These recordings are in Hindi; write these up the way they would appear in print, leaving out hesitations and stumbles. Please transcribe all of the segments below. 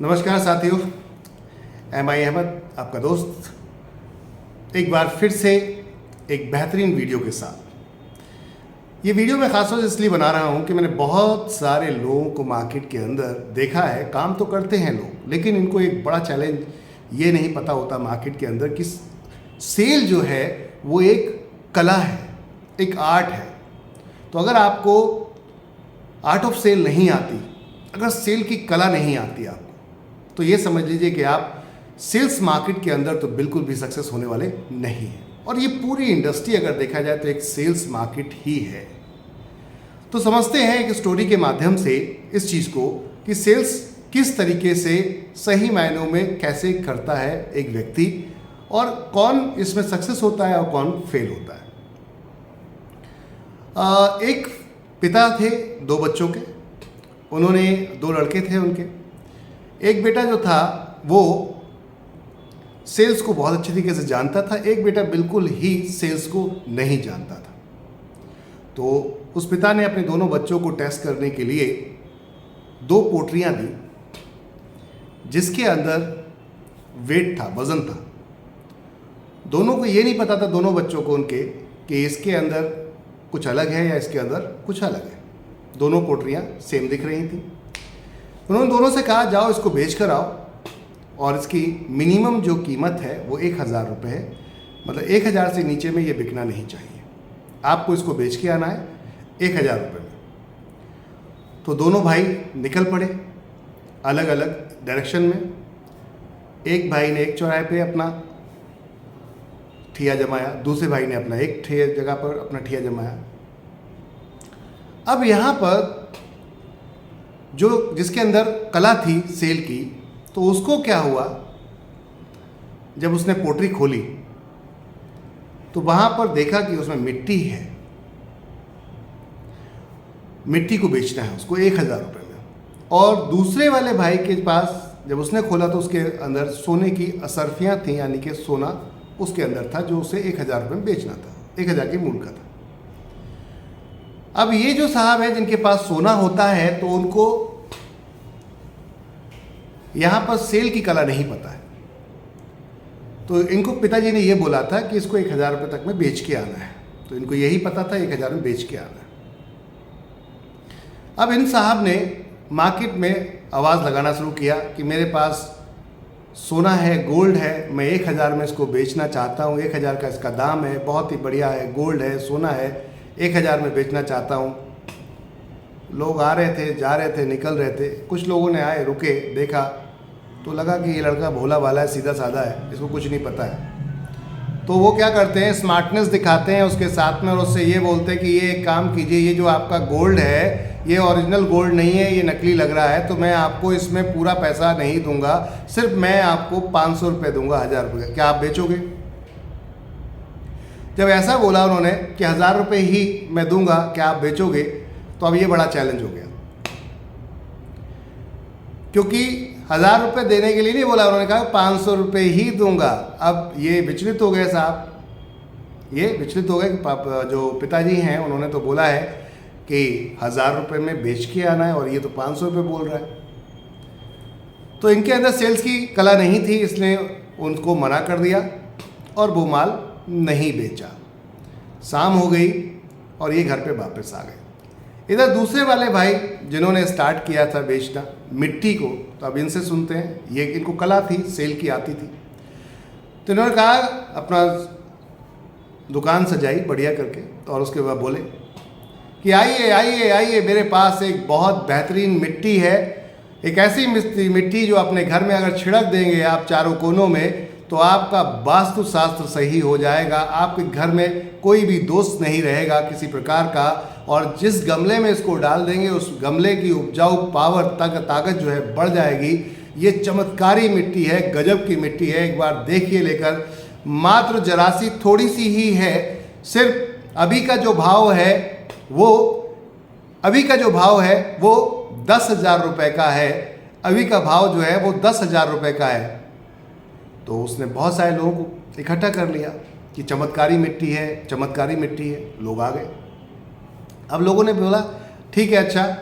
नमस्कार साथियों, MI अहमद आपका दोस्त एक बार फिर से एक बेहतरीन वीडियो के साथ। ये वीडियो मैं ख़ास तौर से इसलिए बना रहा हूँ कि मैंने बहुत सारे लोगों को मार्केट के अंदर देखा है। काम तो करते हैं लोग, लेकिन इनको एक बड़ा चैलेंज ये नहीं पता होता मार्केट के अंदर कि सेल जो है वो एक कला है, एक आर्ट है। तो अगर आपको आर्ट ऑफ सेल नहीं आती, अगर सेल की कला नहीं आती आपको, तो ये समझ लीजिए कि आप सेल्स मार्केट के अंदर तो बिल्कुल भी सक्सेस होने वाले नहीं हैं। और ये पूरी इंडस्ट्री अगर देखा जाए तो एक सेल्स मार्केट ही है। तो समझते हैं एक स्टोरी के माध्यम से इस चीज़ को कि सेल्स किस तरीके से सही मायनों में कैसे करता है एक व्यक्ति, और कौन इसमें सक्सेस होता है और कौन फेल होता है। एक पिता थे 2 बच्चों के, उन्होंने 2 लड़के थे उनके। एक बेटा जो था वो सेल्स को बहुत अच्छी तरीके से जानता था, एक बेटा बिल्कुल ही सेल्स को नहीं जानता था। तो उस पिता ने अपने दोनों बच्चों को टेस्ट करने के लिए 2 पोटलियाँ दी जिसके अंदर वेट था, वज़न था। दोनों को ये नहीं पता था, दोनों बच्चों को उनके, कि इसके अंदर कुछ अलग है या इसके अंदर कुछ अलग है। दोनों पोटलियाँ सेम दिख रही थी। उन्होंने दोनों से कहा जाओ इसको बेच कर आओ, और इसकी मिनिमम जो कीमत है वो 1000 रुपये है। मतलब 1000 से नीचे में ये बिकना नहीं चाहिए, आपको इसको बेच के आना है 1000 रुपये में। तो दोनों भाई निकल पड़े अलग अलग डायरेक्शन में। एक भाई ने एक चौराहे पे अपना ठिया जमाया, दूसरे भाई ने अपना एक जगह पर अपना ठिया जमाया। अब यहाँ पर जो जिसके अंदर कला थी सेल की, तो उसको क्या हुआ, जब उसने पोटली खोली तो वहाँ पर देखा कि उसमें मिट्टी है। मिट्टी को बेचना है उसको 1000 रुपये में। और दूसरे वाले भाई के पास जब उसने खोला तो उसके अंदर सोने की असरफियाँ थी, यानी कि सोना उसके अंदर था जो उसे 1000 रुपये में बेचना था, 1000 के मूल्य का था। अब ये जो साहब है जिनके पास सोना होता है, तो उनको यहाँ पर सेल की कला नहीं पता है। तो इनको पिताजी ने ये बोला था कि इसको 1000 रुपये तक में बेच के आना है। तो इनको यही पता था 1000 में बेच के आना है। अब इन साहब ने मार्केट में आवाज़ लगाना शुरू किया कि मेरे पास सोना है, गोल्ड है, मैं 1000 में इसको बेचना चाहता हूँ। 1000 का इसका दाम है, बहुत ही बढ़िया है, गोल्ड है, सोना है, 1000 में बेचना चाहता हूँ। लोग आ रहे थे, जा रहे थे, निकल रहे थे। कुछ लोगों ने आए, रुके, देखा तो लगा कि ये लड़का भोला भाला है, सीधा साधा है, इसको कुछ नहीं पता है। तो वो क्या करते हैं, स्मार्टनेस दिखाते हैं उसके साथ में, और उससे ये बोलते हैं कि ये एक काम कीजिए, ये जो आपका गोल्ड है ये ओरिजिनल गोल्ड नहीं है, ये नकली लग रहा है, तो मैं आपको इसमें पूरा पैसा नहीं दूंगा, सिर्फ मैं आपको 500 रुपये दूंगा, 1000 रुपये, क्या आप बेचोगे? जब ऐसा बोला उन्होंने कि 1000 रुपये ही मैं दूंगा, क्या आप बेचोगे? तो अब ये बड़ा चैलेंज हो गया, क्योंकि 1000 रुपये देने के लिए नहीं बोला, उन्होंने कहा 500 रुपये ही दूंगा। अब ये विचलित हो गए साहब, ये विचलित हो गए कि जो पिताजी हैं उन्होंने तो बोला है कि 1000 रुपये में बेच के आना है, और ये तो 500 रुपये बोल रहा है। तो इनके अंदर सेल्स की कला नहीं थी, इसने उनको मना कर दिया और वो माल नहीं बेचा। शाम हो गई और ये घर पे वापस आ गए। इधर दूसरे वाले भाई जिन्होंने स्टार्ट किया था बेचना मिट्टी को, तो अब इनसे सुनते हैं। ये इनको कला थी, सेल की आती थी। तो इन्होंने कहा, अपना दुकान सजाई बढ़िया करके, और उसके बाद बोले कि आइए आइए आइए, मेरे पास एक बहुत बेहतरीन मिट्टी है, एक ऐसी मिट्टी जो अपने घर में अगर छिड़क देंगे आप चारों कोनों में, तो आपका वास्तुशास्त्र सही हो जाएगा, आपके घर में कोई भी दोष नहीं रहेगा किसी प्रकार का। और जिस गमले में इसको डाल देंगे उस गमले की उपजाऊ पावर ताकत जो है बढ़ जाएगी। ये चमत्कारी मिट्टी है, गजब की मिट्टी है, एक बार देखिए लेकर। मात्र जरा सी थोड़ी सी ही है, सिर्फ अभी का जो भाव है वो 10,000 रुपये का है। अभी का भाव जो है वो 10,000 रुपये का है। तो उसने बहुत सारे लोगों को इकट्ठा कर लिया कि चमत्कारी मिट्टी है, चमत्कारी मिट्टी है। लोग आ गए। अब लोगों ने बोला ठीक है, अच्छा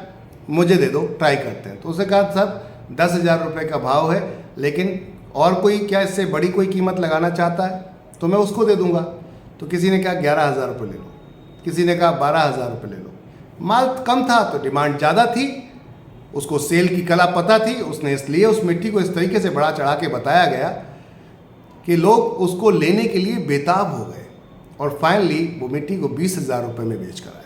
मुझे दे दो, ट्राई करते हैं। तो उसने कहा साहब 10,000 रुपये का भाव है, लेकिन और कोई क्या इससे बड़ी कोई कीमत लगाना चाहता है तो मैं उसको दे दूंगा। तो किसी ने कहा 11,000 रुपये ले लो, किसी ने कहा 12,000 रुपये ले लो। माल कम था तो डिमांड ज़्यादा थी, उसको सेल की कला पता थी, उसने इसलिए उस मिट्टी को इस तरीके से बढ़ा चढ़ा के बताया गया कि लोग उसको लेने के लिए बेताब हो गए और फाइनली वो मिट्टी को 20,000 रुपये में बेच कर आया।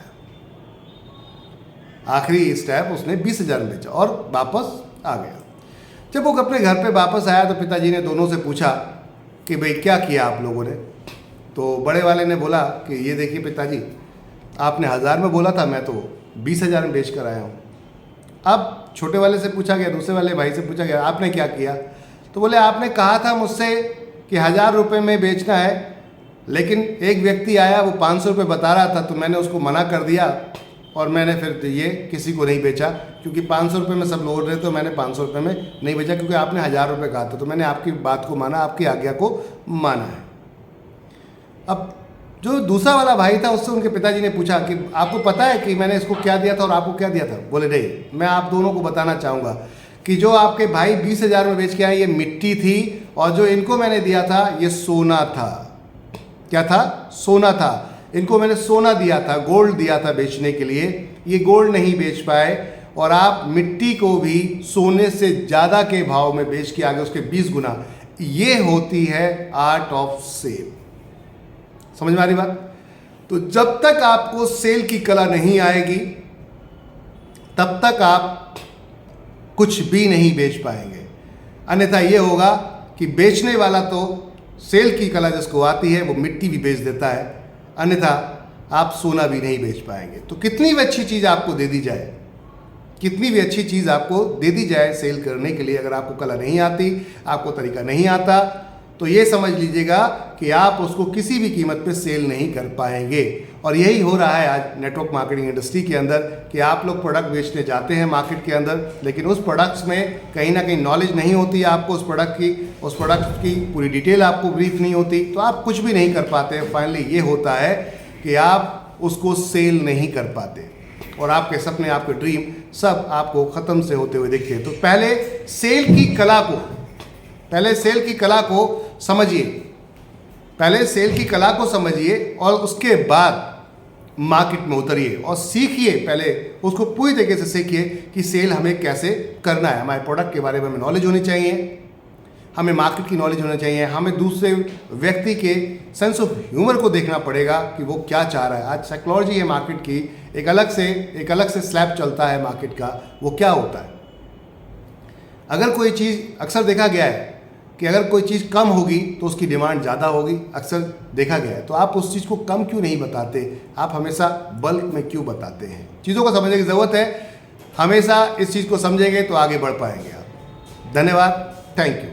आखिरी स्टेप उसने 20,000 में बेचा और वापस आ गया। जब वो अपने घर पे वापस आया तो पिताजी ने दोनों से पूछा कि भाई क्या किया आप लोगों ने। तो बड़े वाले ने बोला कि ये देखिए पिताजी, आपने 1,000 में बोला था, मैं तो 20,000 में बेच कर आया हूँ। अब छोटे वाले से पूछा गया, दूसरे वाले भाई से पूछा गया, आपने क्या किया। तो बोले आपने कहा था मुझसे कि 1,000 रुपये में बेचना है, लेकिन एक व्यक्ति आया वो 500 रुपये बता रहा था, तो मैंने उसको मना कर दिया और मैंने फिर ये किसी को नहीं बेचा, क्योंकि 500 रुपये में सब लोग रहे तो मैंने 500 रुपये में नहीं बेचा, क्योंकि आपने 1,000 रुपये कहा था। तो मैंने आपकी बात को माना, आपकी आज्ञा को माना है। अब जो दूसरा वाला भाई था उससे उनके पिताजी ने पूछा कि आपको पता है कि मैंने इसको क्या दिया था और आपको क्या दिया था। बोले नहीं, मैं आप दोनों को बताना चाहूँगा कि जो आपके भाई 20,000 में बेच के आए ये मिट्टी थी, और जो इनको मैंने दिया था ये सोना था। क्या था? सोना था। इनको मैंने सोना दिया था, गोल्ड दिया था बेचने के लिए, ये गोल्ड नहीं बेच पाए, और आप मिट्टी को भी सोने से ज़्यादा के भाव में बेच के आगे उसके 20 गुना। ये होती है आर्ट ऑफ सेल। समझ में आ रही बात? तो जब तक आपको सेल की कला नहीं आएगी तब तक आप कुछ भी नहीं बेच पाएंगे। अन्यथा ये होगा कि बेचने वाला तो सेल की कला जिसको आती है वो मिट्टी भी बेच देता है, अन्यथा आप सोना भी नहीं बेच पाएंगे। तो कितनी भी अच्छी चीज़ आपको दे दी जाए, कितनी भी अच्छी चीज़ आपको दे दी जाए सेल करने के लिए, अगर आपको कला नहीं आती, आपको तरीका नहीं आता, तो ये समझ लीजिएगा कि आप उसको किसी भी कीमत पे सेल नहीं कर पाएंगे। और यही हो रहा है आज नेटवर्क मार्केटिंग इंडस्ट्री के अंदर कि आप लोग प्रोडक्ट बेचने जाते हैं मार्केट के अंदर, लेकिन उस प्रोडक्ट्स में कहीं ना कहीं नॉलेज नहीं होती है आपको उस प्रोडक्ट की पूरी डिटेल आपको ब्रीफ नहीं होती, तो आप कुछ भी नहीं कर पाते। फाइनली ये होता है कि आप उसको सेल नहीं कर पाते और आपके सपने, आपके ड्रीम सब आपको ख़त्म से होते हुए दिखते हैं। तो पहले सेल की कला को समझिए, पहले सेल की कला को समझिए और उसके बाद मार्केट में उतरिए और सीखिए। पहले उसको पूरी तरीके से सीखिए कि सेल हमें कैसे करना है। हमारे प्रोडक्ट के बारे में हमें नॉलेज होनी चाहिए, हमें मार्केट की नॉलेज होनी चाहिए, हमें दूसरे व्यक्ति के सेंस ऑफ ह्यूमर को देखना पड़ेगा कि वो क्या चाह रहा है। आज साइकोलॉजी है मार्केट की, एक अलग से स्लैब चलता है मार्केट का, वो क्या होता है। अगर कोई चीज़, अक्सर देखा गया है कि अगर कोई चीज़ कम होगी तो उसकी डिमांड ज़्यादा होगी, अक्सर देखा गया है। तो आप उस चीज़ को कम क्यों नहीं बताते, आप हमेशा बल्क में क्यों बताते हैं। चीज़ों को समझने की ज़रूरत है, हमेशा इस चीज़ को समझेंगे तो आगे बढ़ पाएंगे आप। धन्यवाद, थैंक यू।